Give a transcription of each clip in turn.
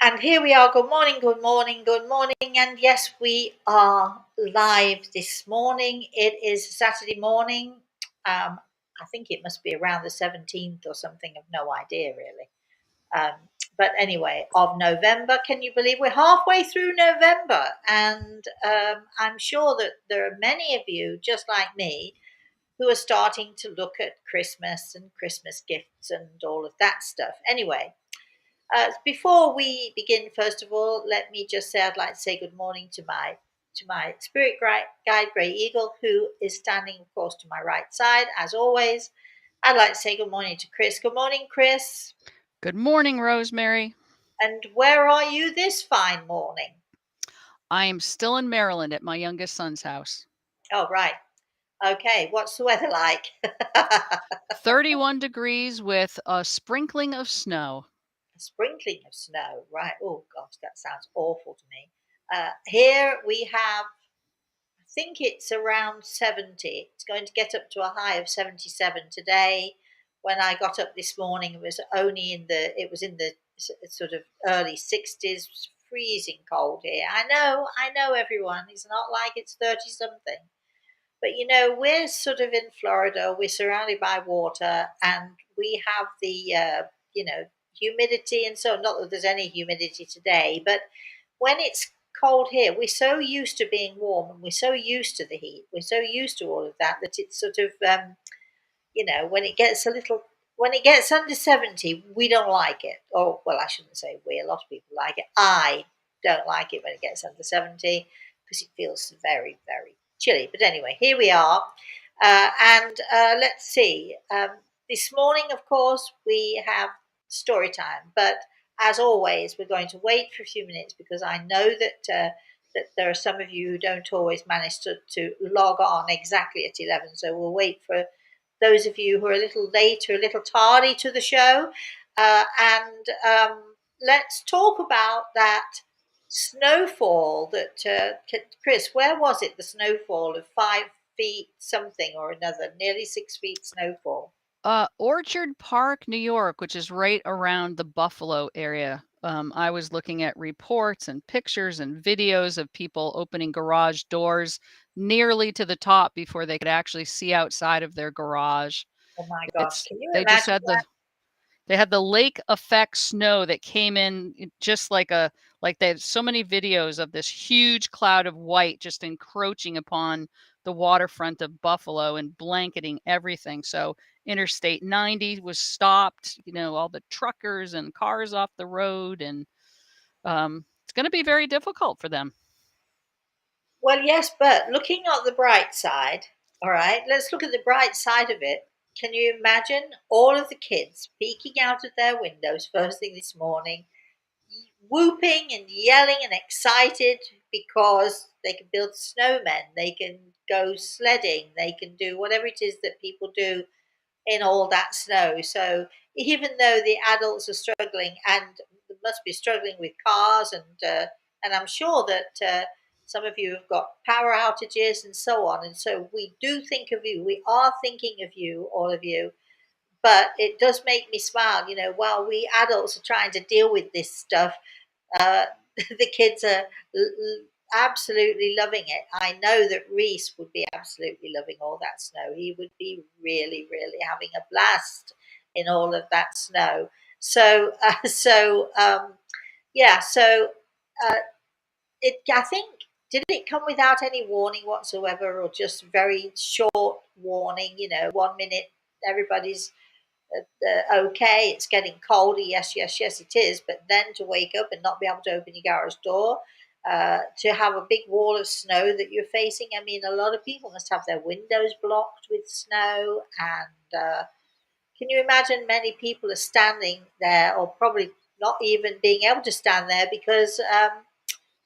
And here we are. Good morning, good morning, good morning. And yes, we are live this morning. It is Saturday morning. I think it must be around the 17th or something. I've no idea really. Um, but anyway, of November. Can you believe we're halfway through November? And I'm sure that there are many of you, just like me, who are starting to look at Christmas and Christmas gifts and all of that stuff. Anyway, before we begin, first of all, let me just say I'd like to say good morning to my spirit guide, Grey Eagle, who is standing, of course, to my right side, as always. I'd like to say good morning to Chris. Good morning, Chris. Good morning, Rosemary. And where are you this fine morning? I am still in Maryland at my youngest son's house. Oh, right. Okay. What's the weather like? 31 degrees with a sprinkling of snow. A sprinkling of snow, right? Oh, gosh, that sounds awful to me. Here we have, I think it's around 70. It's going to get up to a high of 77 today. When I got up this morning, it was in the sort of early 60s, freezing cold here. I know everyone. It's not like it's 30 something. But we're sort of in Florida, we're surrounded by water, and we have the, humidity and so, not that there's any humidity today, but when it's cold here, we're so used to being warm and we're so used to the heat, we're so used to all of that that it's sort of, when it gets when it gets under 70, we don't like it. Or, well, I shouldn't say we, a lot of people like it. I don't like it when it gets under 70 because it feels very, very chilly. But anyway, here we are. And let's see. This morning, of course, we have story time. But as always, we're going to wait for a few minutes because I know that there are some of you who don't always manage to log on exactly at 11. So we'll wait for those of you who are a little late or a little tardy to the show. And let's talk about that snowfall that, Chris, where was it? The snowfall of 5 feet something or another, nearly 6 feet snowfall. Orchard Park, New York, which is right around the Buffalo area. I was looking at reports and pictures and videos of people opening garage doors nearly to the top before they could actually see outside of their garage. Oh my gosh, It's can you they just imagine had that? they had the lake effect snow that came in just like they had so many videos of this huge cloud of white just encroaching upon the waterfront of Buffalo and blanketing everything. So Interstate 90 was stopped, all the truckers and cars off the road, and it's going to be very difficult for them. Well, yes, but looking at the bright side, all right, let's look at the bright side of it. Can you imagine all of the kids peeking out of their windows first thing this morning, whooping and yelling and excited because they can build snowmen, they can go sledding, they can do whatever it is that people do in all that snow. So even though the adults are struggling and must be struggling with cars and I'm sure that some of you have got power outages and so on, and so we do think of you. We are thinking of you, all of you. But it does make me smile, while we adults are trying to deal with this stuff, uh, the kids are absolutely loving it. I know that Reese would be absolutely loving all that snow. He would be really, really having a blast in all of that snow. So, yeah. So, uh, I think, did it come without any warning whatsoever, or just very short warning? 1 minute everybody's okay, it's getting colder. Yes, yes, yes, it is. But then to wake up and not be able to open your garage door, to have a big wall of snow that you're facing. I mean, a lot of people must have their windows blocked with snow. And can you imagine many people are standing there, or probably not even being able to stand there because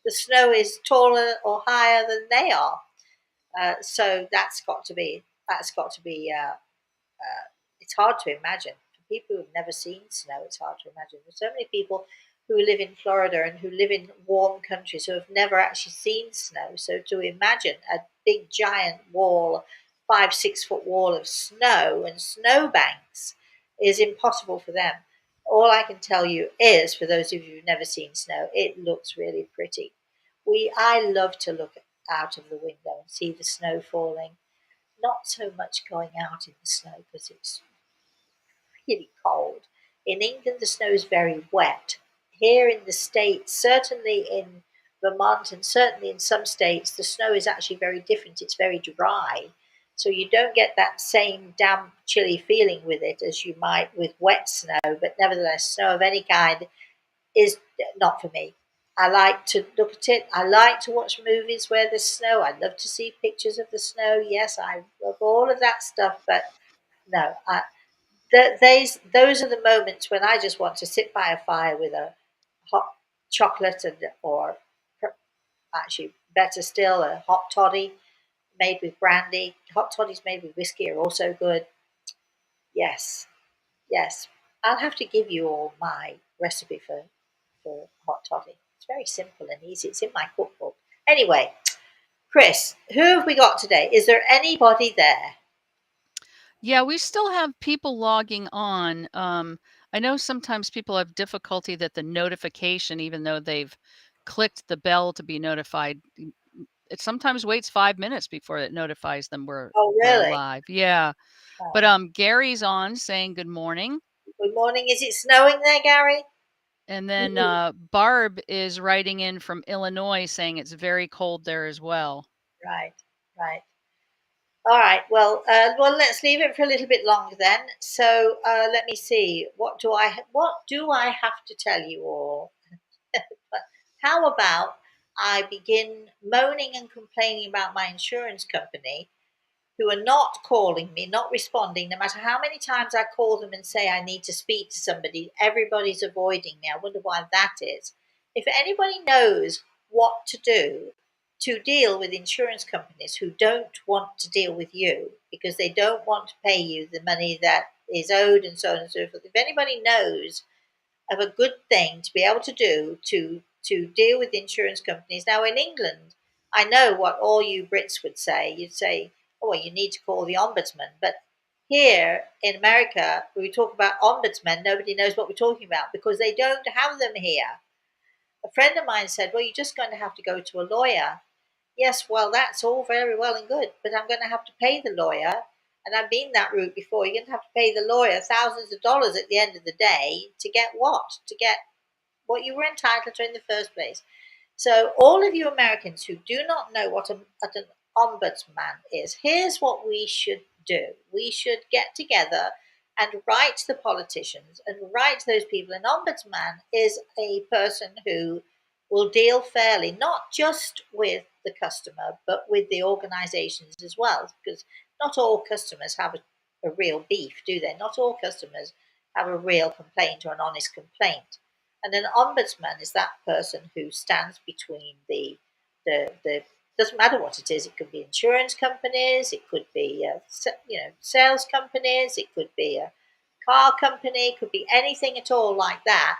the snow is taller or higher than they are. So it's hard to imagine. For people who've never seen snow, it's hard to imagine. There's so many people who live in Florida and who live in warm countries who have never actually seen snow. So to imagine a big giant wall, 5, 6 foot wall of snow and snowbanks is impossible for them. all I can tell you is, for those of you who've never seen snow, it looks really pretty. I love to look out of the window and see the snow falling. Not so much going out in the snow because it's really cold. In England, the snow is very wet. Here in the States, certainly in Vermont and certainly in some states, the snow is actually very different. It's very dry. So you don't get that same damp, chilly feeling with it as you might with wet snow, but nevertheless, snow of any kind is not for me. I like to look at it. I like to watch movies where there's snow. I love to see pictures of the snow. Yes, I love all of that stuff, but no, those are the moments when I just want to sit by a fire with a hot chocolate or actually better still, a hot toddy made with brandy. Hot toddies made with whiskey are also good. Yes, yes. I'll have to give you all my recipe for hot toddy. It's very simple and easy. It's in my cookbook. Anyway, Chris, who have we got today? Is there anybody there? Yeah, we still have people logging on. I know sometimes people have difficulty that the notification, even though they've clicked the bell to be notified, it sometimes waits 5 minutes before it notifies them Oh, we're really? live. Yeah. But Oh, Gary's on saying good morning. good morning. Is it snowing there, Gary? And then Ooh, Barb is writing in from Illinois saying it's very cold there as well. right, right. All right. Well, let's leave it for a little bit longer then. So let me see. What do I have to tell you all? But how about I begin moaning and complaining about my insurance company, who are not calling me, not responding, no matter how many times I call them and say I need to speak to somebody, everybody's avoiding me. I wonder why that is. If anybody knows what to do to deal with insurance companies who don't want to deal with you because they don't want to pay you the money that is owed and so on and so forth, if anybody knows of a good thing to be able to do to deal with insurance companies. Now in England, I know what all you Brits would say. You'd say, "Oh, well, you need to call the ombudsman." But here in America, when we talk about ombudsmen, nobody knows what we're talking about because they don't have them here. A friend of mine said, "Well, you're just going to have to go to a lawyer." Yes, well, that's all very well and good, but I'm going to have to pay the lawyer. And I've been that route before. You're going to have to pay the lawyer thousands of dollars at the end of the day to get what? To get what you were entitled to in the first place. So, all of you Americans who do not know what an ombudsman is, here's what we should do. We should get together and write to the politicians and write to those people. An ombudsman is a person who will deal fairly, not just with the customer, but with the organizations as well, because not all customers have a real beef, do they? Not all customers have a real complaint or an honest complaint. And an ombudsman is that person who stands between the doesn't matter what it is. It could be insurance companies, it could be sales companies, it could be a car company, it could be anything at all like that.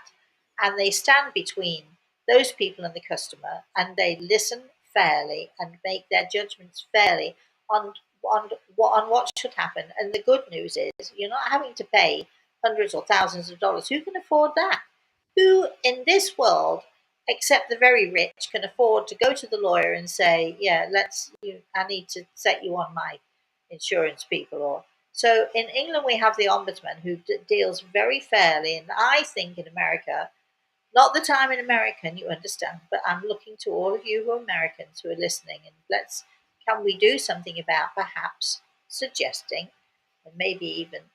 And they stand between those people and the customer, and they listen fairly and make their judgments fairly on on what should happen. And the good news is you're not having to pay hundreds or thousands of dollars. Who can afford that? Who in this world, except the very rich, can afford to go to the lawyer and say, "Yeah, I need to set you on my insurance people"? Or so in England we have the ombudsman who deals very fairly, and I think in America, not that I'm an American, you understand, but I'm looking to all of you who are Americans who are listening, and can we do something about perhaps suggesting and maybe even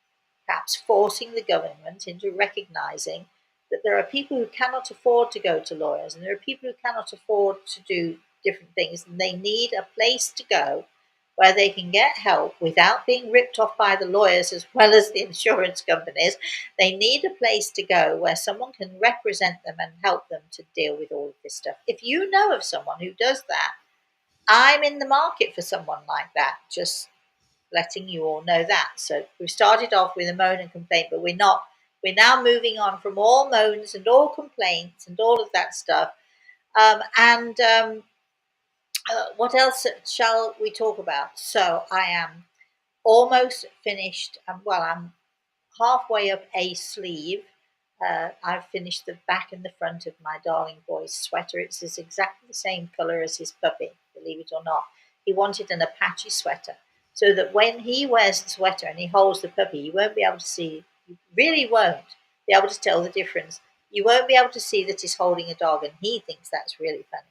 perhaps forcing the government into recognizing that there are people who cannot afford to go to lawyers and there are people who cannot afford to do different things, and they need a place to go where they can get help without being ripped off by the lawyers as well as the insurance companies. They need a place to go where someone can represent them and help them to deal with all of this stuff. If you know of someone who does that, I'm in the market for someone like that. Just letting you all know that. So we started off with a moan and complaint, but we're not. We're now moving on from all moans and all complaints and all of that stuff. And what else shall we talk about? So I am almost finished. Well, I'm halfway up a sleeve I've finished the back and the front of my darling boy's sweater. It's exactly the same colour as his puppy, believe it or not. He wanted an Apache sweater so that when he wears the sweater and he holds the puppy, you won't be able to see, you really won't be able to tell the difference. You won't be able to see that he's holding a dog, and he thinks that's really funny.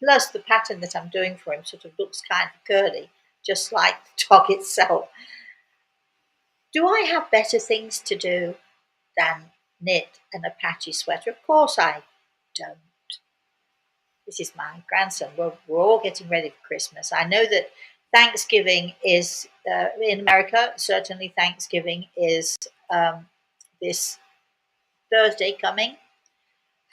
Plus, the pattern that I'm doing for him sort of looks kind of curly, just like the dog itself. Do I have better things to do than knit an Apache sweater? Of course I don't. This is my grandson. We're all getting ready for Christmas. I know that Thanksgiving is, in America, certainly Thanksgiving is this Thursday coming.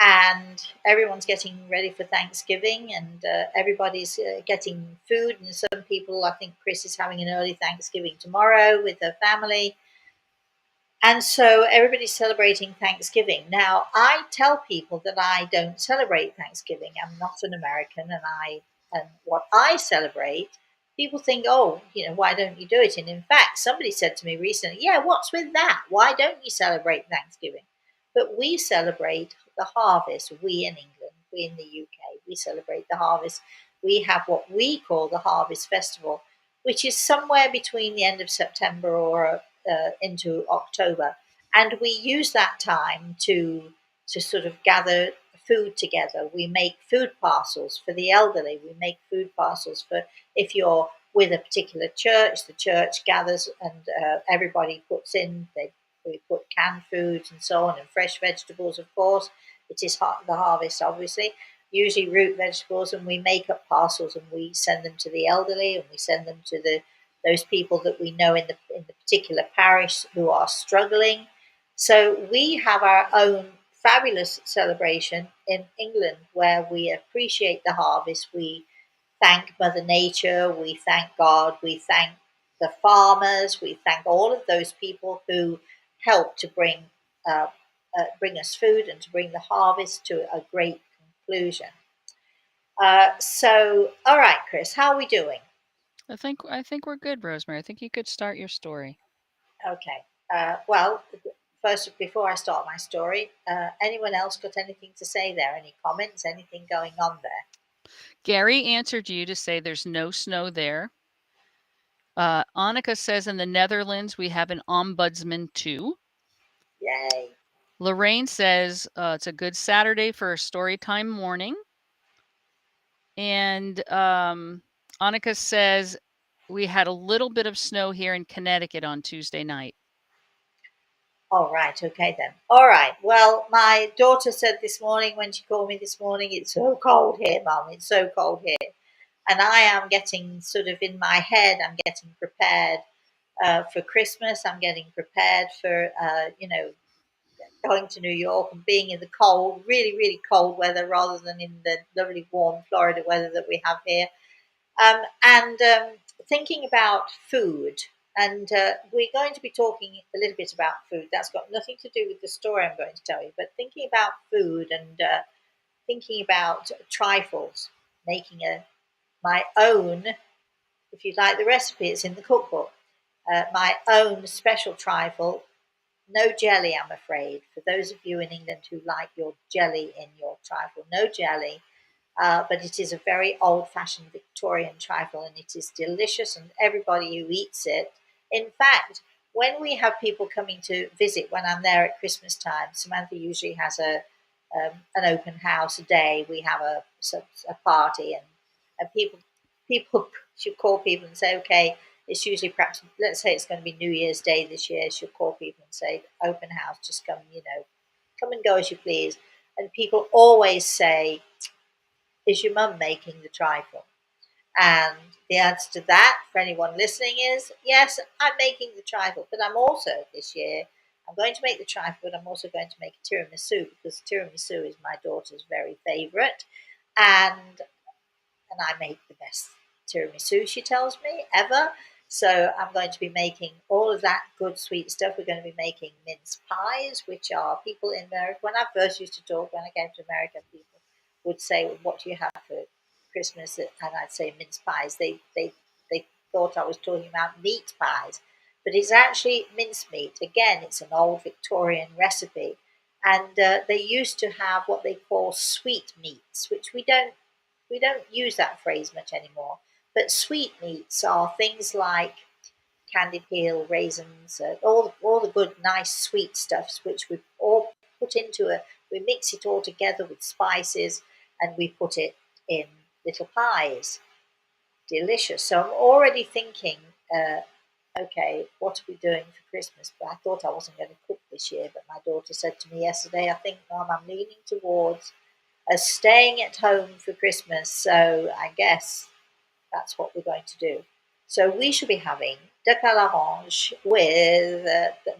And everyone's getting ready for Thanksgiving, and everybody's getting food. And some people, I think Chris is having an early Thanksgiving tomorrow with her family. And so everybody's celebrating Thanksgiving. Now, I tell people that I don't celebrate Thanksgiving. I'm not an American, and what I celebrate, people think, oh, why don't you do it? And in fact, somebody said to me recently, yeah, what's with that? Why don't you celebrate Thanksgiving? But we celebrate the harvest. We in England, we in the UK, we celebrate the harvest. We have what we call the Harvest Festival, which is somewhere between the end of September or into October, and we use that time to sort of gather food together. We make food parcels for the elderly. We make food parcels for if you're with a particular church, the church gathers and everybody puts in. We put canned foods and so on, and fresh vegetables, of course. It is the harvest, obviously. Usually root vegetables, and we make up parcels and we send them to the elderly, and we send them to those people that we know in the particular parish who are struggling. So we have our own fabulous celebration in England where we appreciate the harvest. We thank Mother Nature, we thank God, we thank the farmers, we thank all of those people who help to uh, bring us food and to bring the harvest to a great conclusion. All right, Chris, how are we doing? I think we're good, Rosemary. I think you could start your story. Okay. Well, first, before I start my story, anyone else got anything to say there? Any comments? Anything going on there? Gary answered you to say there's no snow there. Annika says in the Netherlands we have an ombudsman too. Yay. Lorraine says it's a good Saturday for a story time morning. And Annika says we had a little bit of snow here in Connecticut on Tuesday night. All right. Okay then. All right. Well, my daughter said this morning when she called me this morning, it's so cold here, Mum. It's so cold here. And I am getting sort of in my head, I'm getting prepared for Christmas. I'm getting prepared for, going to New York and being in the cold, really, really cold weather rather than in the lovely warm Florida weather that we have here. And thinking about food. And we're going to be talking a little bit about food. That's got nothing to do with the story I'm going to tell you, but thinking about food and thinking about trifles, making my own, if you'd like the recipe, it's in the cookbook, my own special trifle. No jelly, I'm afraid. For those of you in England who like your jelly in your trifle, no jelly. But it is a very old fashioned Victorian trifle and it is delicious, and everybody who eats it. In fact, when we have people coming to visit, when I'm there at Christmas time, Samantha usually has an open house day. We have a party, and people she'll call people and say, okay, it's usually perhaps, let's say it's going to be New Year's Day this year. She'll call people and say, open house, just come, come and go as you please. And people always say, is your mum making the trifle? And the answer to that, for anyone listening, is yes, I'm making the trifle. But I'm also, this year, I'm going to make the trifle, but I'm also going to make a tiramisu because tiramisu is my daughter's very favourite. And I make the best tiramisu, she tells me, ever. So I'm going to be making all of that good sweet stuff. We're going to be making mince pies, which are people in America. When I first used to talk, when I came to America, people would say, well, what do you have for Christmas? And I'd say mince pies. They thought I was talking about meat pies, but it's actually mince meat. Again, it's an old Victorian recipe. and they used to have what they call sweetmeats, which we don't use that phrase much anymore. But sweetmeats are things like candy peel, raisins, all the good, nice sweet stuffs, which we all put into we mix it all together with spices, and we put it in little pies. Delicious. So I'm already thinking, okay, what are we doing for Christmas? But I thought I wasn't going to cook this year, but my daughter said to me yesterday, I think, Mom, I'm leaning towards staying at home for Christmas. So I guess that's what we're going to do. So we should be having duck à l'orange with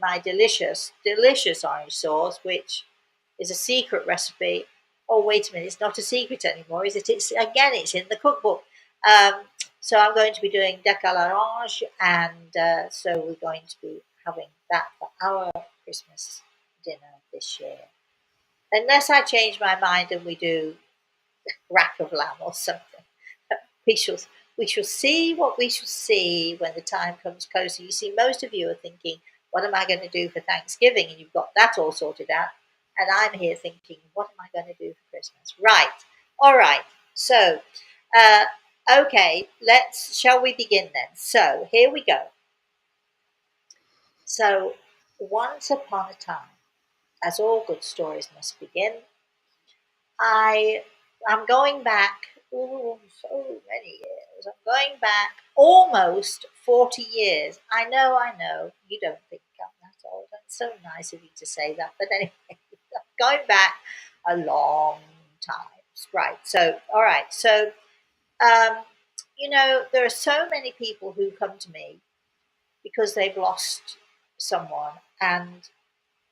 my delicious, delicious orange sauce, which is a secret recipe. Oh, wait a minute, it's not a secret anymore, is it? It's in the cookbook. Um, so I'm going to be doing duck à l'orange, and so we're going to be having that for our Christmas dinner this year. Unless I change my mind and we do rack of lamb or something. We shall we shall see what we shall see when the time comes closer. You see, most of you are thinking, what am I going to do for Thanksgiving? And you've got that all sorted out. And I'm here thinking, what am I going to do for Christmas? Right. All right. So, uh, okay, shall we begin then? So, here we go. So, once upon a time, as all good stories must begin, I I'm going back, so many years. I'm going back almost 40 years. I know. You don't think I'm that old. It's so nice of you to say that. But anyway, I'm going back a long time. Right. So, all right. So, um, there are so many people who come to me because they've lost someone, and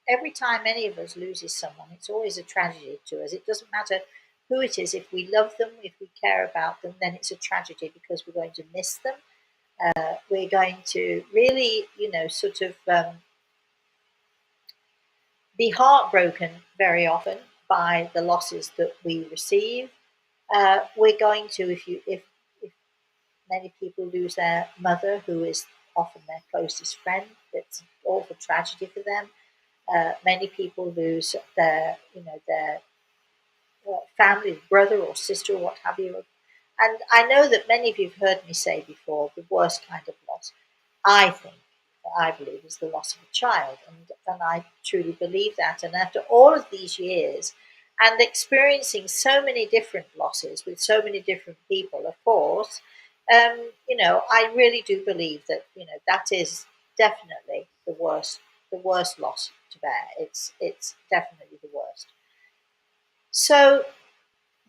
every time any of us loses someone, it's always a tragedy to us. It doesn't matter who it is. If we love them, if we care about them, then it's a tragedy because we're going to miss them. We're going to really, sort of be heartbroken very often by the losses that we receive. We're going to, if many people lose their mother, who is often their closest friend, it's an awful tragedy for them. Many people lose their family, brother or sister, or what have you. And I know that many of you have heard me say before, the worst kind of loss, I think, I believe, is the loss of a child. And I truly believe that. And after all of these years and experiencing so many different losses with so many different people, of course, I really do believe that, that is definitely the worst loss to bear. It's definitely the worst. So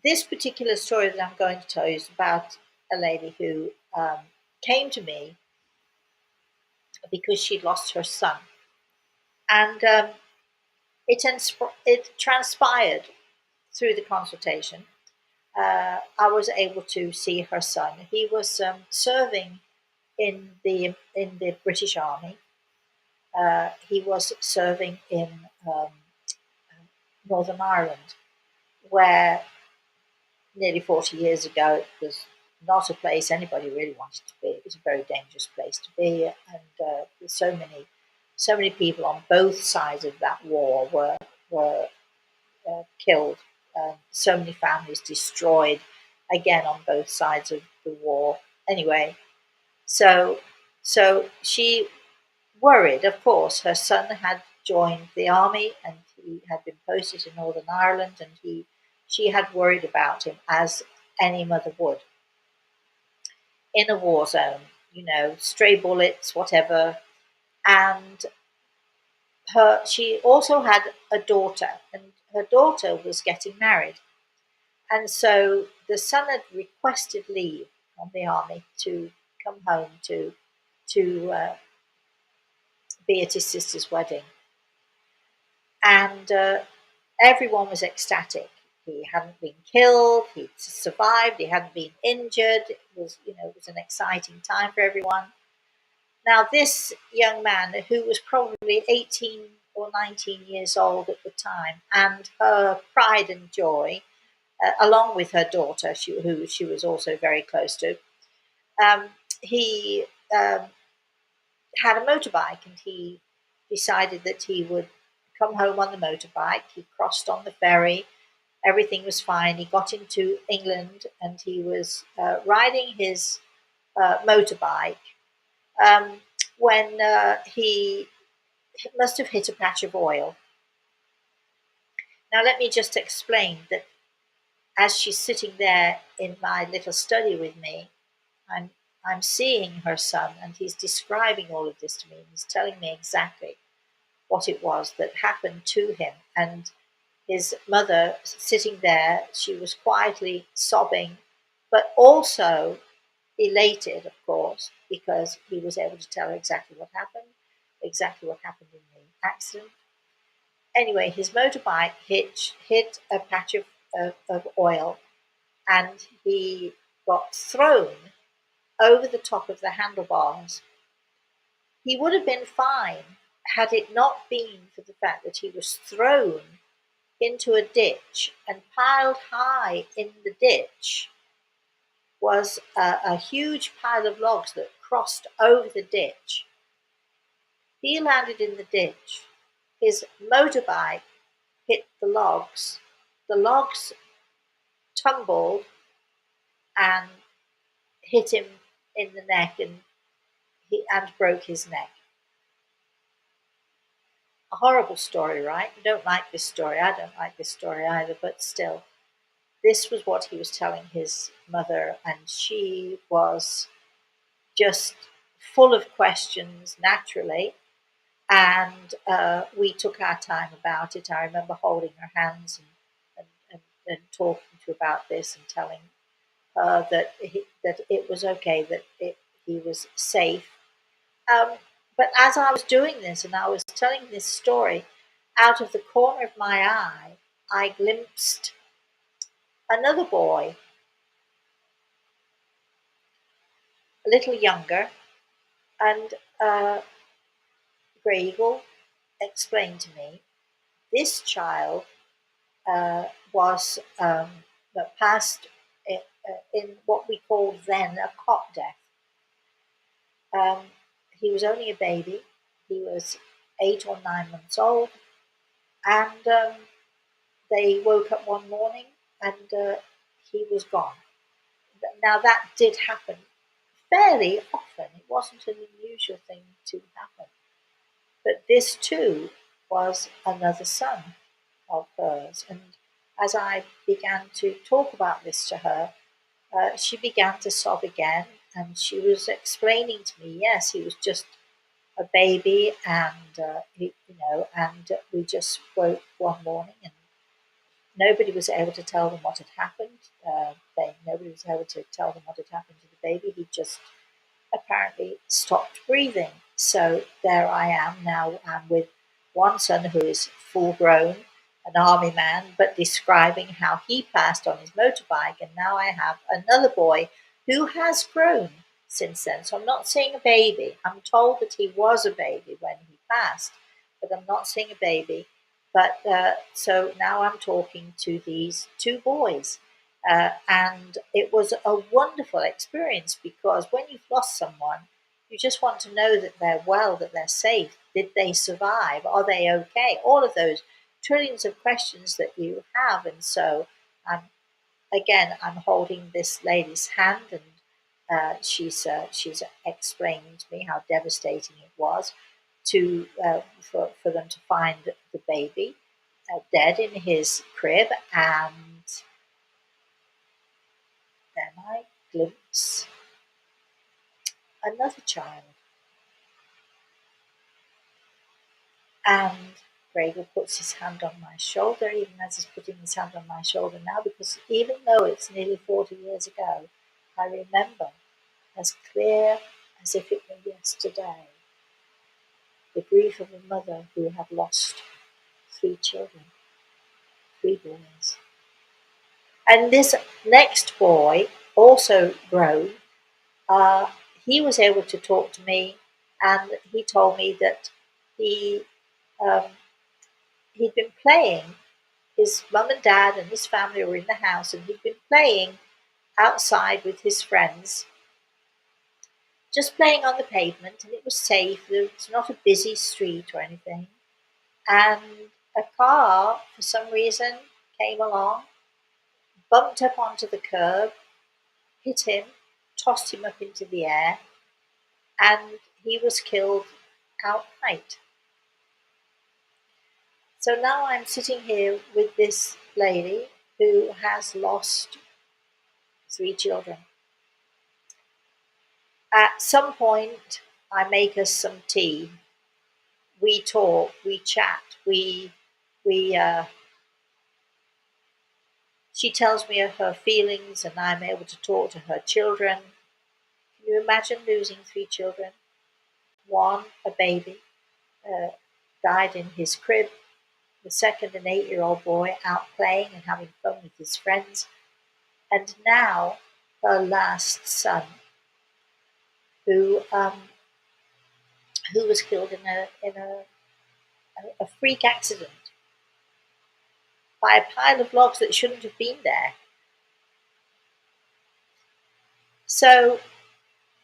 this particular story that I'm going to tell you is about a lady who came to me because she'd lost her son, and it transpired through the consultation. I was able to see her son. He was serving in the British Army. He was serving in Northern Ireland, where nearly 40 years ago, it was not a place anybody really wanted to be. It was a very dangerous place to be, and so many people on both sides of that war were killed. So many families destroyed, again on both sides of the war. Anyway, so she worried. Of course, her son had joined the army and he had been posted in Northern Ireland, and she had worried about him as any mother would in a war zone. Stray bullets, whatever. And she also had a daughter, and her daughter was getting married, and so the son had requested leave from the army to come home to be at his sister's wedding, and everyone was ecstatic. He hadn't been killed. He'd survived. He hadn't been injured. It was an exciting time for everyone. Now, this young man, who was probably 18 or 19 years old at the time, and her pride and joy, along with her daughter, who she was also very close to, he had a motorbike, and he decided that he would come home on the motorbike. He crossed on the ferry. Everything was fine. He got into England and he was riding his motorbike when he must have hit a patch of oil. Now, let me just explain that as she's sitting there in my little study with me, I'm I'm seeing her son, and he's describing all of this to me. He's telling me exactly what it was that happened to him. And his mother sitting there, she was quietly sobbing, but also elated, of course, because he was able to tell her exactly what happened in the accident. Anyway, his motorbike hit a patch of oil, and he got thrown over the top of the handlebars. He would have been fine had it not been for the fact that he was thrown into a ditch, and piled high in the ditch was a huge pile of logs that crossed over the ditch. He landed in the ditch. His motorbike hit the logs. The logs tumbled and hit him in the neck, and broke his neck. A horrible story, right? You don't like this story. I don't like this story either, but still, this was what he was telling his mother, and she was just full of questions naturally. And we took our time about it. I remember holding her hands and talking to her about this and telling her that it was okay, that he was safe. Um, but as I was doing this and I was telling this story, out of the corner of my eye, I glimpsed another boy, a little younger, and Gregor explained to me this child was passed in what we called then a cot death. He was only a baby. He was 8 or 9 months old, and they woke up one morning and he was gone. Now that did happen fairly often. It wasn't an unusual thing to happen. But this too was another son of hers. And as I began to talk about this to her, she began to sob again. And she was explaining to me, yes, he was just a baby, and and we just woke one morning, and nobody was able to tell them what had happened. Nobody was able to tell them what had happened to the baby. He just apparently stopped breathing. So there I am now. I'm with one son who is full grown, an army man, but describing how he passed on his motorbike. And now I have another boy who has grown since then. So I'm not seeing a baby. I'm told that he was a baby when he passed, but I'm not seeing a baby. But so now I'm talking to these two boys. And it was a wonderful experience, because when you've lost someone, you just want to know that they're well, that they're safe. Did they survive? Are they okay? All of those trillions of questions that you have. And so, I'm holding this lady's hand, and she's explaining to me how devastating it was for them to find the baby dead in his crib. And then I glimpse another child, and Gregor puts his hand on my shoulder, even as he's putting his hand on my shoulder now, because even though it's nearly 40 years ago, I remember as clear as if it were yesterday the grief of a mother who had lost 3 children, 3 boys. And this next boy, also grown, uh, he was able to talk to me, and he told me that um, he'd been playing. His mum and dad and his family were in the house, and he'd been playing outside with his friends, just playing on the pavement, and it was safe. It was not a busy street or anything. and a car, for some reason, came along, bumped up onto the curb, hit him, tossed him up into the air, and he was killed outright. So now I'm sitting here with this lady who has lost 3 children. At some point, I make us some tea. We talk, we chat, we. She tells me of her feelings, and I'm able to talk to her children. Can you imagine losing 3 children? One, a baby, uh, died in his crib. The second, an 8-year-old boy out playing and having fun with his friends. And now, her last son, who was killed in a freak accident by a pile of logs that shouldn't have been there. So,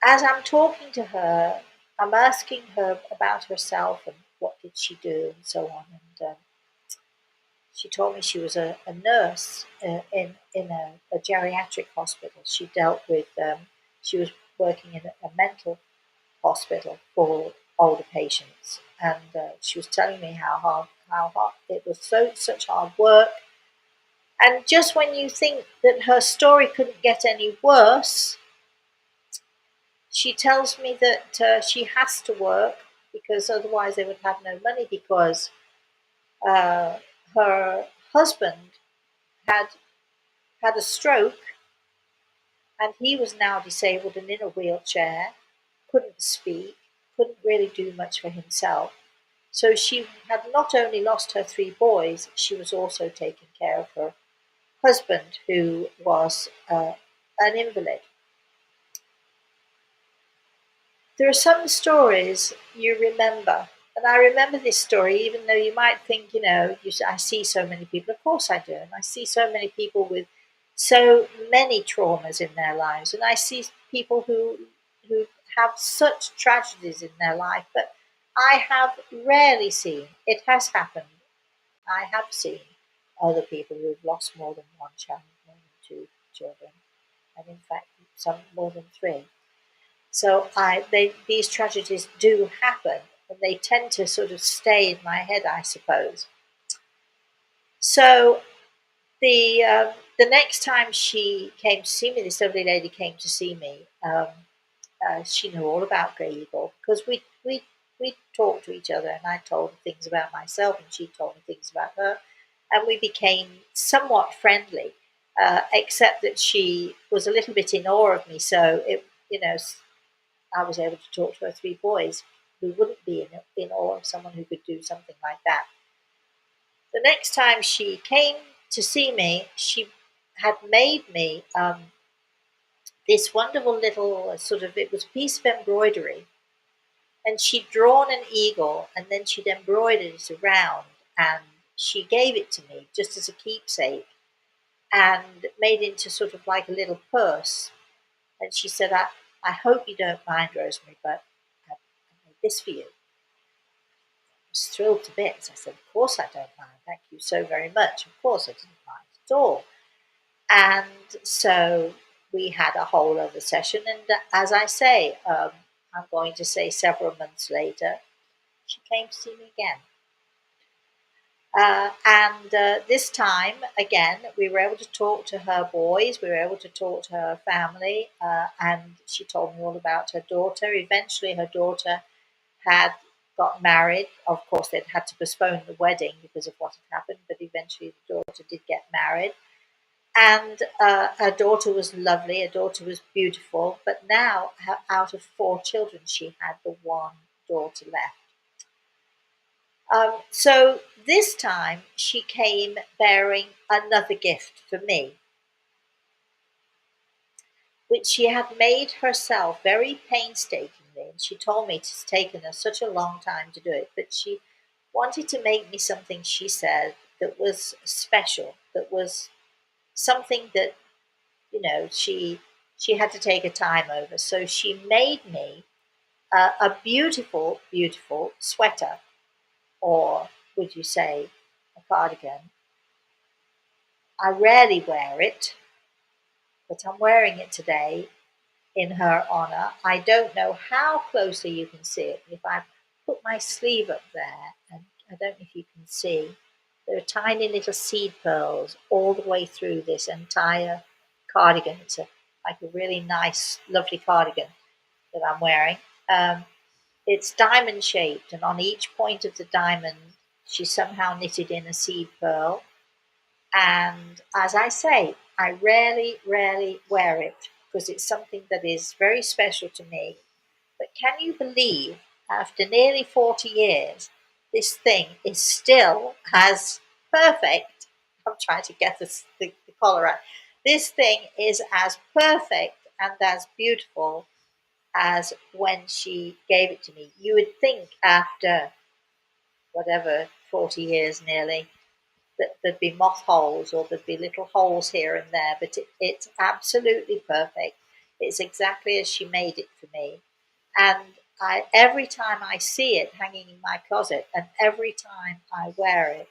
as I'm talking to her, I'm asking her about herself and what did she do and so on. And she told me she was a nurse in a geriatric hospital. She dealt with, she was working in a mental hospital for older patients. And she was telling me how hard it was, such hard work. And just when you think that her story couldn't get any worse, she tells me that she has to work because otherwise they would have no money because her husband had had a stroke and he was now disabled and in a wheelchair, couldn't speak, couldn't really do much for himself. So she had not only lost her 3 boys, she was also taking care of her husband, who was an invalid. There are some stories you remember, and I remember this story, even though you might think, I see so many people. Of course I do, and I see so many people with so many traumas in their lives, and I see people who have such tragedies in their life. But I have rarely seen it has happened. I have seen other people who've lost more than one child, more than 2 children, and in fact, some more than 3. So these tragedies do happen, and they tend to sort of stay in my head, I suppose. So the next time she came to see me, this lovely lady came to see me. She knew all about Grey Eagle because we talked to each other, and I told her things about myself, and she told me things about her, and we became somewhat friendly. Except that she was a little bit in awe of me, so I was able to talk to her 3 boys who wouldn't be in awe of someone who could do something like that. The next time she came to see me, she had made me this wonderful little sort of, it was a piece of embroidery. And she'd drawn an eagle and then she'd embroidered it around and she gave it to me just as a keepsake and made it into sort of like a little purse. And she said, I hope you don't mind, Rosemary, but I made this for you. I was thrilled to bits. I said, of course I don't mind. Thank you so very much. Of course I didn't mind at all. And so we had a whole other session. And as I say, I'm going to say several months later, she came to see me again. And this time, again, we were able to talk to her boys, we were able to talk to her family, and she told me all about her daughter. Eventually, her daughter had got married. Of course, they'd had to postpone the wedding because of what had happened, but eventually the daughter did get married. And her daughter was lovely, her daughter was beautiful, but now, out of 4 children, she had the one daughter left. So this time she came bearing another gift for me, which she had made herself very painstakingly. And she told me it's taken her such a long time to do it, but she wanted to make me something, she said, that was special, that was something that, she had to take her time over. So she made me a beautiful, beautiful sweater, or would you say, a cardigan. I rarely wear it, but I'm wearing it today in her honor. I don't know how closely you can see it. If I put my sleeve up there, and I don't know if you can see, there are tiny little seed pearls all the way through this entire cardigan. It's like a really nice, lovely cardigan that I'm wearing. Um, it's diamond shaped, and on each point of the diamond, she somehow knitted in a seed pearl. And as I say, I rarely wear it because it's something that is very special to me. But can you believe, after nearly 40 years, this thing is still as perfect? I'm trying to get the collar out. This thing is as perfect and as beautiful as when she gave it to me. You would think after whatever 40 years nearly that there'd be moth holes or there'd be little holes here and there, but it's absolutely perfect. It's exactly as she made it for me. And every time I see it hanging in my closet and every time I wear it,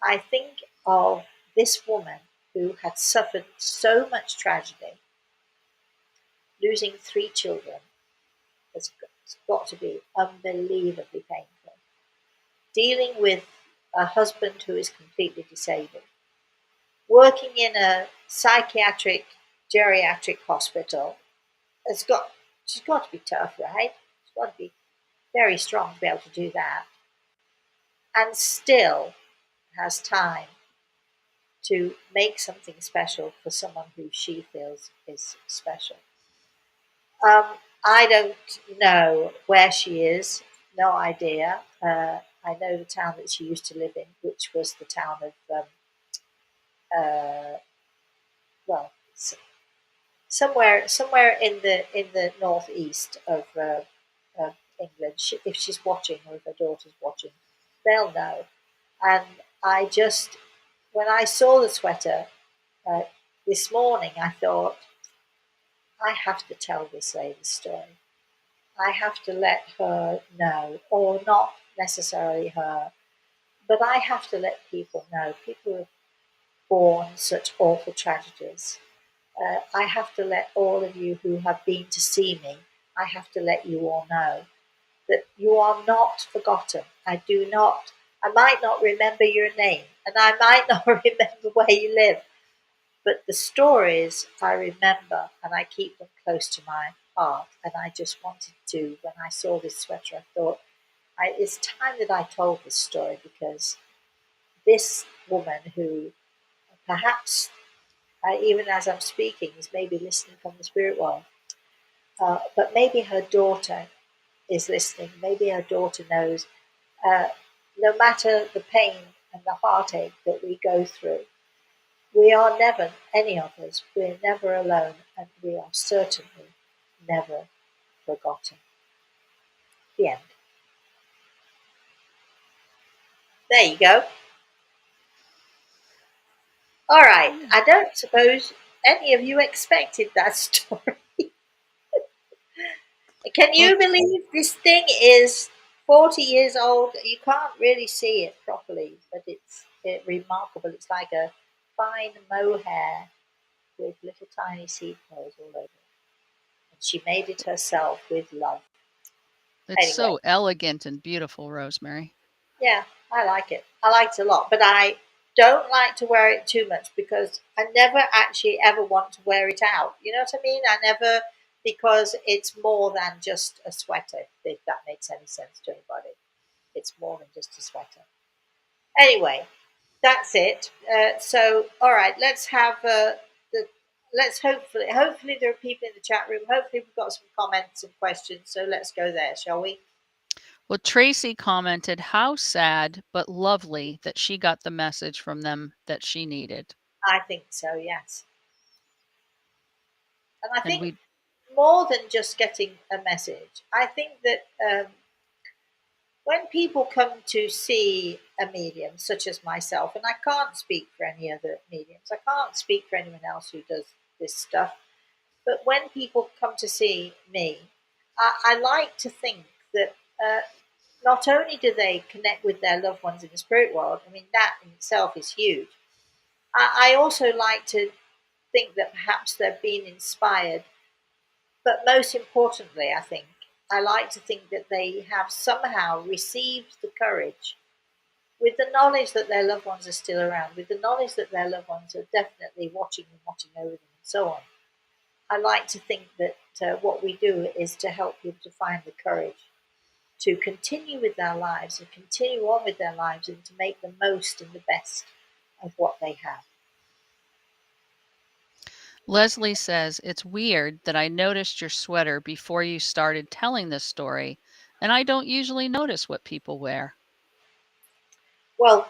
I think of this woman who had suffered so much tragedy, losing 3 children. It's got to be unbelievably painful. Dealing with a husband who is completely disabled, working in a psychiatric geriatric hospital. It's got she's got to be tough, right? She's got to be very strong to be able to do that, and still has time to make something special for someone who she feels is special. I don't know where she is, no idea. I know the town that she used to live in, which was the town of uh, well, somewhere in the northeast of England. If she's watching or if her daughter's watching, they'll know. And I just, when I saw the sweater uh, this morning, I thought I have to tell this lady's story. I have to let her know, or not necessarily her, but I have to let people know. People have borne such awful tragedies. I have to let all of you who have been to see me, I have to let you all know that you are not forgotten. I might not remember your name and I might not remember where you live, but the stories I remember and I keep them close to my heart. And I just wanted to, when I saw this sweater, I thought, it's time that I told this story because this woman who perhaps even as I'm speaking, is maybe listening from the spirit world. But maybe her daughter is listening. Maybe her daughter knows, uh, no matter the pain and the heartache that we go through, we are never, any of us, we're never alone, and we are certainly never forgotten. The end. There you go. All right. Yeah. I don't suppose any of you expected that story. Can Well, you believe this thing is 40 years old? You can't really see it properly, but it's remarkable. It's like a fine mohair with little tiny seed pearls all over it. And she made it herself with love. it's Anyway, so elegant and beautiful, Rosemary. yeah, I like it. I like it a lot, but I don't like to wear it too much because I never actually ever want to wear it out. You know what I mean? I never, because it's more than just a sweater, if that makes any sense to anybody. It's more than just a sweater. Anyway, that's it. So, all right, let's have the. Let's hopefully there are people in the chat room. Hopefully we've got some comments and questions. So let's go there, shall we? Well, Tracy commented, how sad but lovely that she got the message from them that she needed. I think so. Yes, and I And think we, more than just getting a message. I think that when people come to see a medium, such as myself, and I can't speak for any other mediums, I can't speak for anyone else who does this stuff. But when people come to see me, I like to think that not only do they connect with their loved ones in the spirit world, I mean, that in itself is huge. I also like to think that perhaps they're being inspired, but most importantly, I think, I like to think that they have somehow received the courage with the knowledge that their loved ones are still around, with the knowledge that their loved ones are definitely watching them, watching over them, and so on. I like to think that what we do is to help people to find the courage to continue with their lives and continue on with their lives and to make the most and the best of what they have. Leslie says, it's weird that I noticed your sweater before you started telling this story, and I don't usually notice what people wear. Well,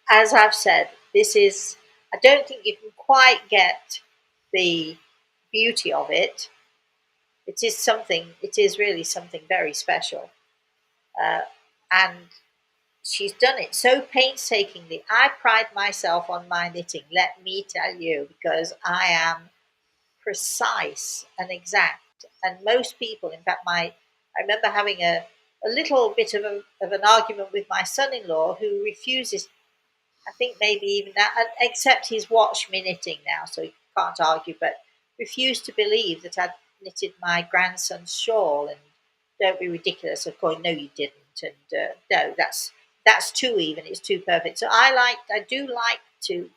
as I've said, I don't think you can quite get the beauty of it. It is really something very special. Uh, and she's done it so painstakingly. I pride myself on my knitting, let me tell you, because I am precise and exact. And most people, in fact, I remember having a little bit of an argument with my son in law who refuses, I think maybe even that, except he's watched me knitting now, so he can't argue, but refused to believe that I'd knitted my grandson's shawl. And don't be ridiculous, of course, no, you didn't. And no, that's too even, it's too perfect. So I do like to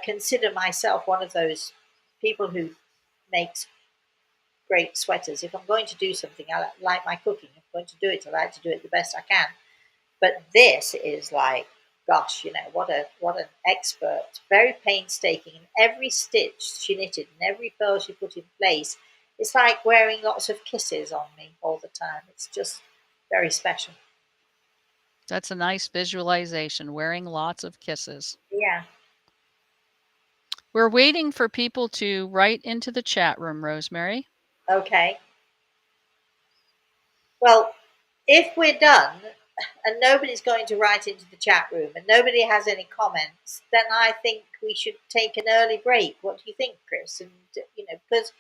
consider myself one of those people who makes great sweaters. If I'm going to do something, I like my cooking. If I'm going to do it, I like to do it the best I can. But this is like, gosh, what an expert. Very painstaking. And every stitch she knitted and every pearl she put in place, it's like wearing lots of kisses on me all the time. It's just very special. That's a nice visualization, wearing lots of kisses. Yeah. We're waiting for people to write into the chat room, Rosemary. Okay. Well, if we're done and nobody's going to write into the chat room and nobody has any comments, then I think we should take an early break. What do you think, Chris? And because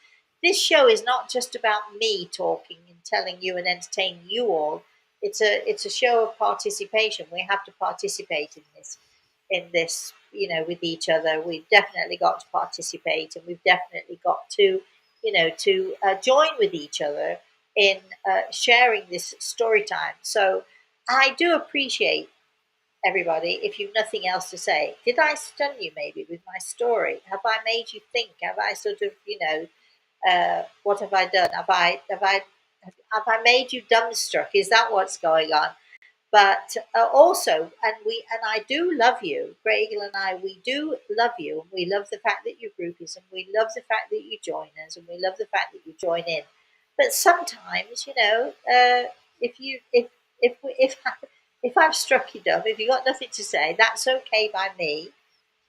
this show is not just about me talking and telling you and entertaining you all. It's a show of participation. We have to participate in this, with each other. We've definitely got to participate, and we've definitely got to join with each other in sharing this story time. So I do appreciate everybody. If you've nothing else to say, did I stun you maybe with my story? Have I made you think? Have I sort of, what have I done? Have I made you dumbstruck? Is that what's going on? But also, and I do love you, Greg and I. We do love you, and we love the fact that you're groupies, and we love the fact that you join us, and we love the fact that you join in. But sometimes, if you if I've struck you dumb, if you've got nothing to say, that's okay by me.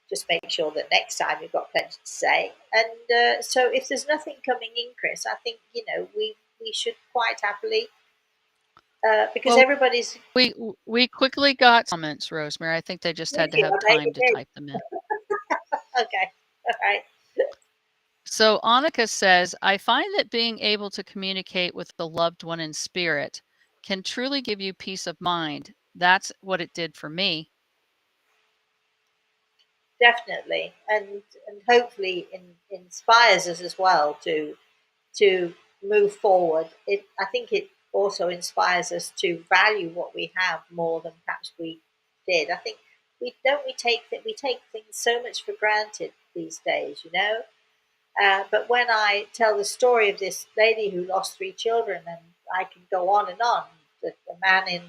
Just make sure that next time you've got plenty to say. And so, if there's nothing coming in, Chris, I think we should quite happily because Well, everybody's. we quickly got comments, Rosemary. I think they just Thank had to you. have I made time to it. type them in. Okay. All right. So Annika says, I find that being able to communicate with the loved one in spirit can truly give you peace of mind. That's what it did for me. Definitely, and hopefully inspires us as well to move forward. I think it also inspires us to value what we have more than perhaps we did. I think we take things so much for granted these days, you know. But when I tell the story of this lady who lost three children, and I can go on and on, the man in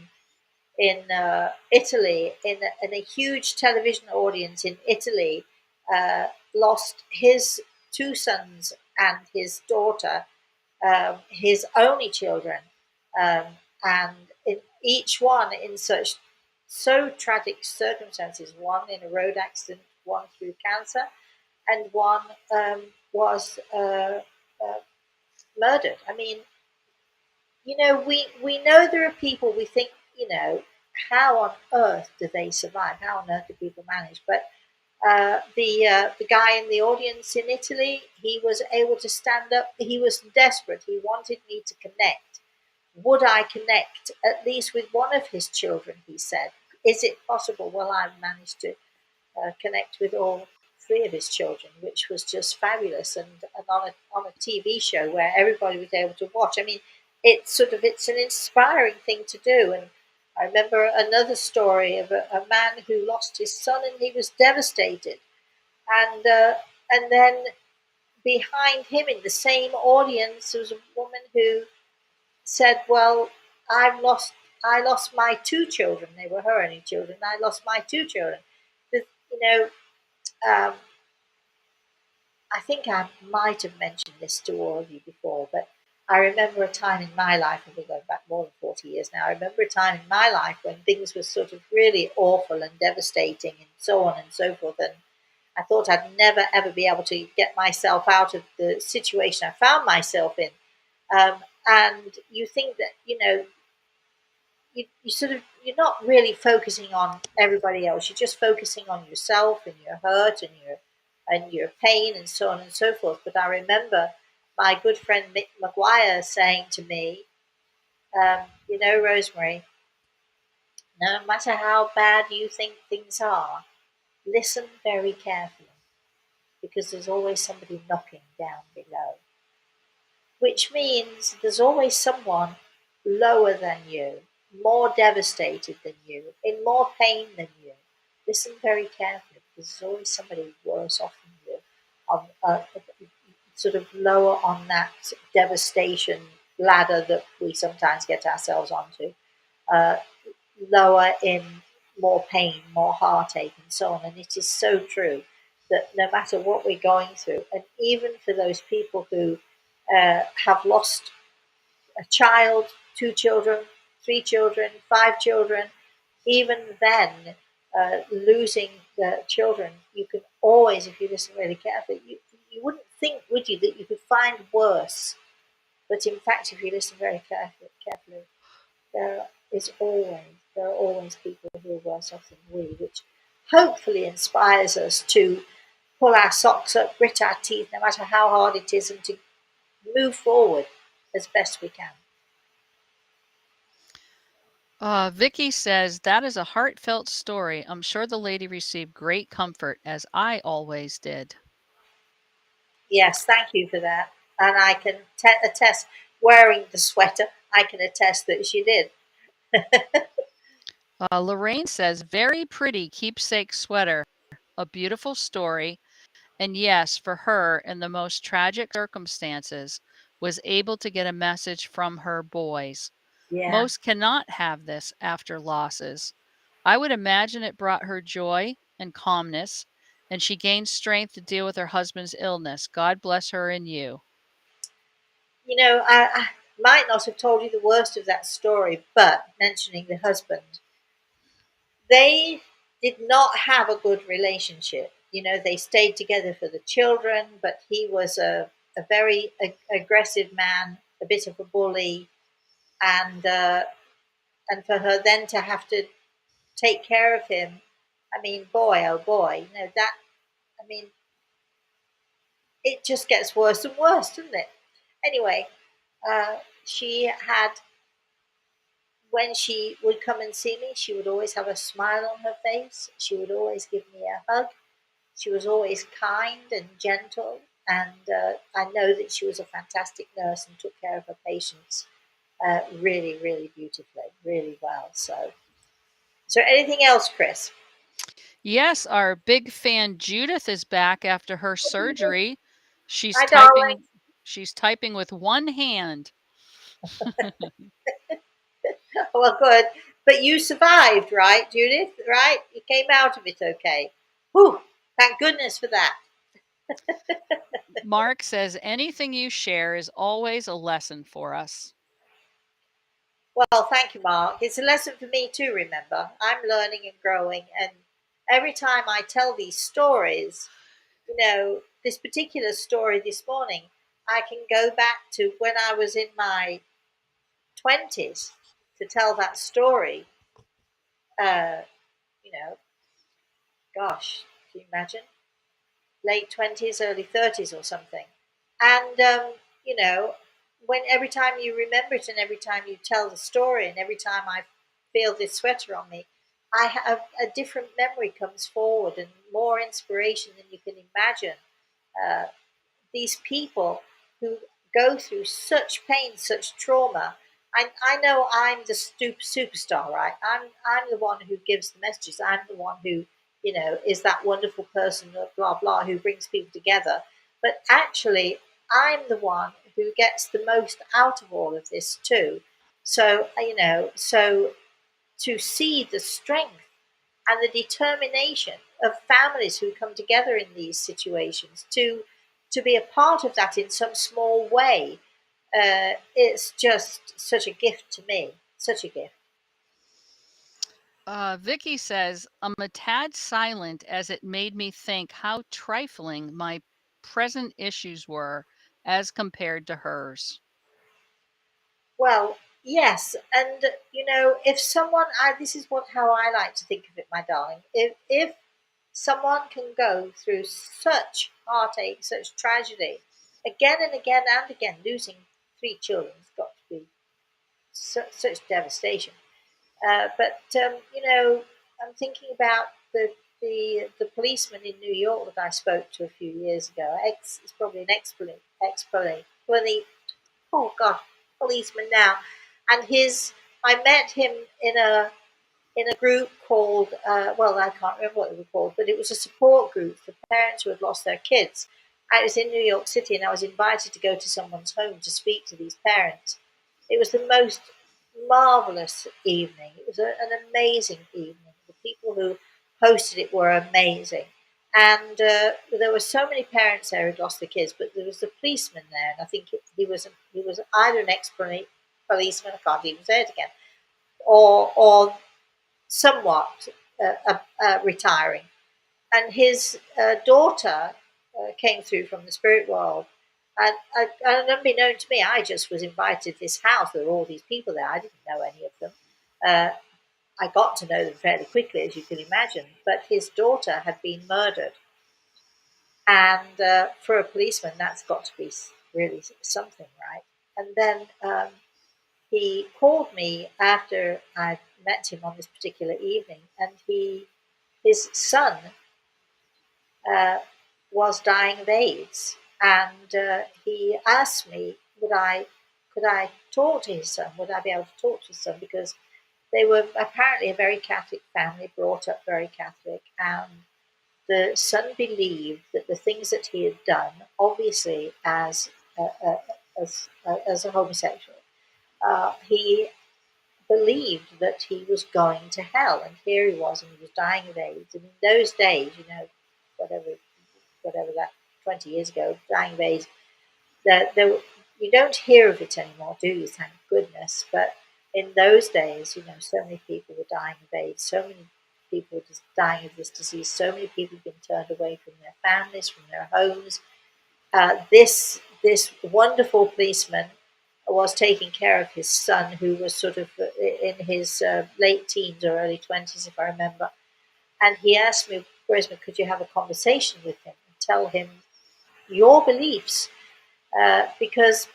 Italy, in a huge television audience in Italy, lost his two sons and his daughter, his only children, um, and in each one in so tragic circumstances. One in a road accident, one through cancer, and one was murdered. I mean, we know there are people we think, how on earth do they survive? How on earth do people manage? But the guy in the audience in Italy, he was able to stand up. He was desperate. He wanted me to connect would I connect at least with one of his children, he said. Is it possible? Well, I've managed to connect with all three of his children, which was just fabulous, and on a TV show where everybody was able to watch. I mean, it's an inspiring thing to do. And I remember another story of a man who lost his son, and he was devastated. And then behind him in the same audience was a woman who said, "Well, I lost my two children. They were her only children. I lost my two children." You know, um, I think I might have mentioned this to all of you before, but I remember a time in my life, and we're going back more than 40 years now. I remember a time in my life when things were sort of really awful and devastating and so on and so forth. And I thought I'd never ever be able to get myself out of the situation I found myself in. And you think that, you sort of, you're not really focusing on everybody else. You're just focusing on yourself and your hurt and your pain and so on and so forth. But I remember my good friend Mick Maguire saying to me, Rosemary, no matter how bad you think things are, listen very carefully, because there's always somebody knocking down below, which means there's always someone lower than you, more devastated than you, in more pain than you. Listen very carefully, because there's always somebody worse off than you, on sort of lower on that devastation ladder that we sometimes get ourselves onto, uh, lower in more pain, more heartache, and so on. And it is so true that no matter what we're going through, and even for those people who have lost a child, two children, three children, five children, even then, losing the children, you can always, if you listen really carefully, you wouldn't think, would you, that you could find worse. But in fact, if you listen very carefully, there there are always people who are worse off than we, which hopefully inspires us to pull our socks up, grit our teeth, no matter how hard it is, and to move forward as best we can. Vicky says, that is a heartfelt story. I'm sure the lady received great comfort, as I always did. Yes, thank you for that. And I can attest, wearing the sweater, I can attest that she did. Lorraine says, very pretty keepsake sweater. A beautiful story. And yes, for her, in the most tragic circumstances, was able to get a message from her boys. Yeah. Most cannot have this after losses. I would imagine it brought her joy and calmness, and she gained strength to deal with her husband's illness. God bless her and you. I might not have told you the worst of that story, but mentioning the husband, they did not have a good relationship. They stayed together for the children, but he was a very aggressive man, a bit of a bully, and and for her then to have to take care of him. I mean, boy, oh boy, that. I mean, it just gets worse and worse, doesn't it? Anyway, she had, when she would come and see me, she would always have a smile on her face. She would always give me a hug. She was always kind and gentle. And I know that she was a fantastic nurse and took care of her patients really, really beautifully, really well. So, is there anything else, Chris? Yes, our big fan Judith is back after her surgery. She's Hi, darling. typing she's typing with one hand. Well, good. But you survived, right, Judith? Right? You came out of it okay. Whew. Thank goodness for that. Mark says anything you share is always a lesson for us. Well, thank you, Mark. It's a lesson for me too, remember. I'm learning and growing, and every time I tell these stories, this particular story this morning, I can go back to when I was in my 20s to tell that story. Uh, you know, Gosh, can you imagine? Late 20s, early 30s or something. And, you know, when every time you remember it and every time you tell the story and every time I feel this sweater on me, I have a different memory comes forward and more inspiration than you can imagine. Uh, these people who go through such pain, such trauma. I know I'm the superstar, right? I'm the one who gives the messages. I'm the one who, is that wonderful person, blah blah, who brings people together. But actually, I'm the one who gets the most out of all of this too. So so to see the strength and the determination of families who come together in these situations to be a part of that in some small way, it's just such a gift to me, such a gift. Vicky says, I'm a tad silent as it made me think how trifling my present issues were as compared to hers. Well, yes, and if someone, this is what how I like to think of it, my darling. If someone can go through such heartache, such tragedy, again and again and again, losing three children has got to be such devastation. But I'm thinking about the policeman in New York that I spoke to a few years ago. It's probably an oh God, policeman now, and his I met him in a group called well, I can't remember what it was called, but it was a support group for parents who had lost their kids. I was in New York City and I was invited to go to someone's home to speak to these parents. It was the most marvelous evening. It was an amazing evening. The people who hosted it were amazing. And there were so many parents there who'd lost their kids, but there was a policeman there, and I think he was either an ex policeman, I can't even say it again, or somewhat retiring. And his daughter came through from the spirit world. And unbeknown to me, I just was invited to this house. There were all these people there. I didn't know any of them. Uh, I got to know them fairly quickly, as you can imagine. But his daughter had been murdered. And for a policeman, that's got to be really something, right? And then he called me after I met him on this particular evening, and his son uh, was dying of AIDS, and he asked me, could I talk to his son? Would I be able to talk to his son? Because they were apparently a very Catholic family, brought up very Catholic, and the son believed that the things that he had done, obviously a, a, as a homosexual, he believed that he was going to hell, and here he was, and he was dying of AIDS. And in those days, whatever that 20 years ago, dying of AIDS, that there you don't hear of it anymore, do you? Thank goodness. But in those days, so many people were dying of AIDS, so many people were just dying of this disease, so many people have been turned away from their families, from their homes. This wonderful policeman was taking care of his son, who was sort of in his late teens or early 20s, if I remember. And he asked me, Rosemary, could you have a conversation with him and tell him your beliefs? Because,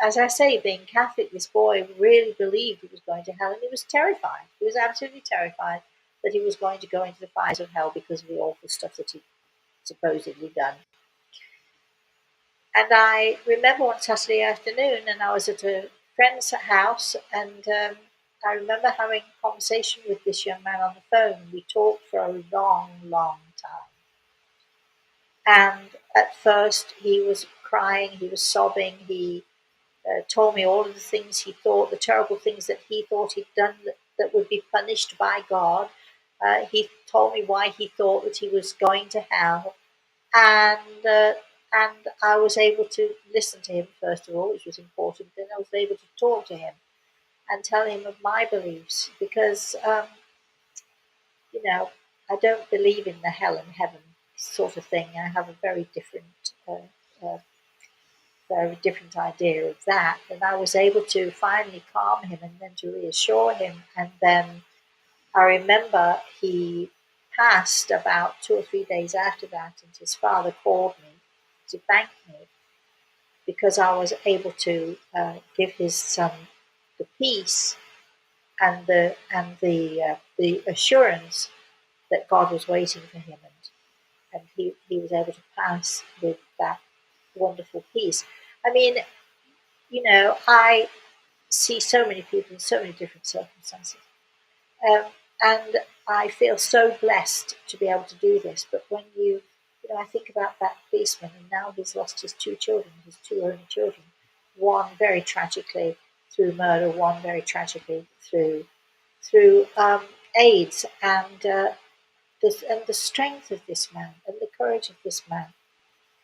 as I say, being Catholic, this boy really believed he was going to hell, and he was terrified. He was absolutely terrified that he was going to go into the fires of hell because of the awful stuff that he'd supposedly done. And I remember one Saturday afternoon, and I was at a friend's house, and I remember having a conversation with this young man on the phone. We talked for a long, long time. And at first, he was crying, he was sobbing, he told me all of the things he thought, the terrible things that he thought he'd done that would be punished by God. He told me why he thought that he was going to hell, and I was able to listen to him first of all, which was important. Then I was able to talk to him and tell him of my beliefs, because you know I don't believe in the hell and heaven sort of thing. I have a uh, very different idea of that. And I was able to finally calm him and then to reassure him. And then I remember he passed about 2 or 3 days after that, and his father called me to thank me because I was able to give his son the peace and the assurance that God was waiting for him, and he was able to pass with that wonderful peace. I mean, I see so many people in so many different circumstances, um, and I feel so blessed to be able to do this. But when I think about that policeman, and now he's lost his two children, his two only children, one very tragically through murder, one very tragically through AIDS, and the strength of this man and the courage of this man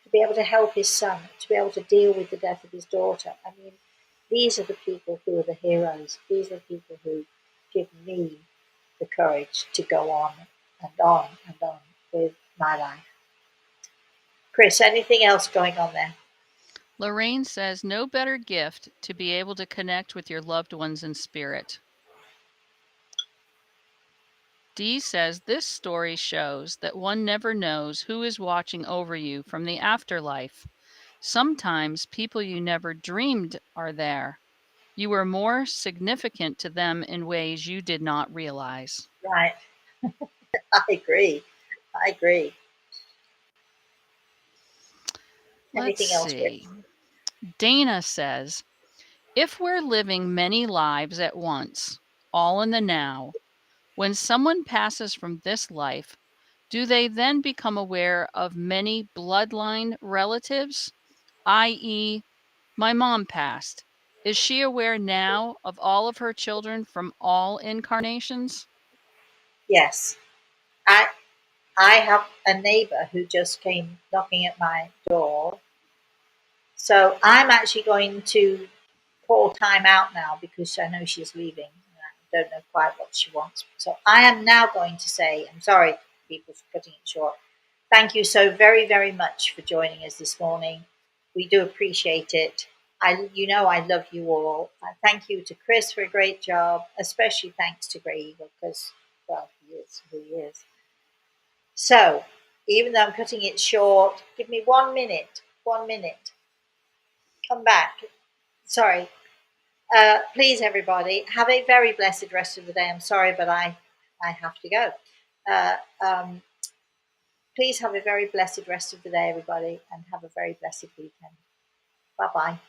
to be able to help his son, to be able to deal with the death of his daughter. I mean, these are the people who are the heroes. These are the people who give me the courage to go on and on and on with my life. Chris, anything else going on there? Lorraine says, no better gift to be able to connect with your loved ones in spirit. Dee says, this story shows that one never knows who is watching over you from the afterlife. Sometimes people you never dreamed are there. You were more significant to them in ways you did not realize. Right. I agree. I agree. Let's Anything else, Chris? see. Dana says, if we're living many lives at once, all in the now, when someone passes from this life, do they then become aware of many bloodline relatives? I.e., my mom passed. Is she aware now of all of her children from all incarnations? Yes. I I have a neighbor who just came knocking at my door. So I'm actually going to call time out now because I know she's leaving. I don't know quite what she wants. So I am now going to say, I'm sorry, people, for cutting it short. Thank you so very, very much for joining us this morning. We do appreciate it. I love you all. Thank you to Chris for a great job, especially thanks to Grey Eagle because, well, he is who he is. So, even though I'm cutting it short, give me 1 minute. 1 minute. Come back. Sorry. Please, everybody, have a very blessed rest of the day. I'm sorry, but I have to go. Uh, um, please have a very blessed rest of the day, everybody, and have a very blessed weekend. Bye bye.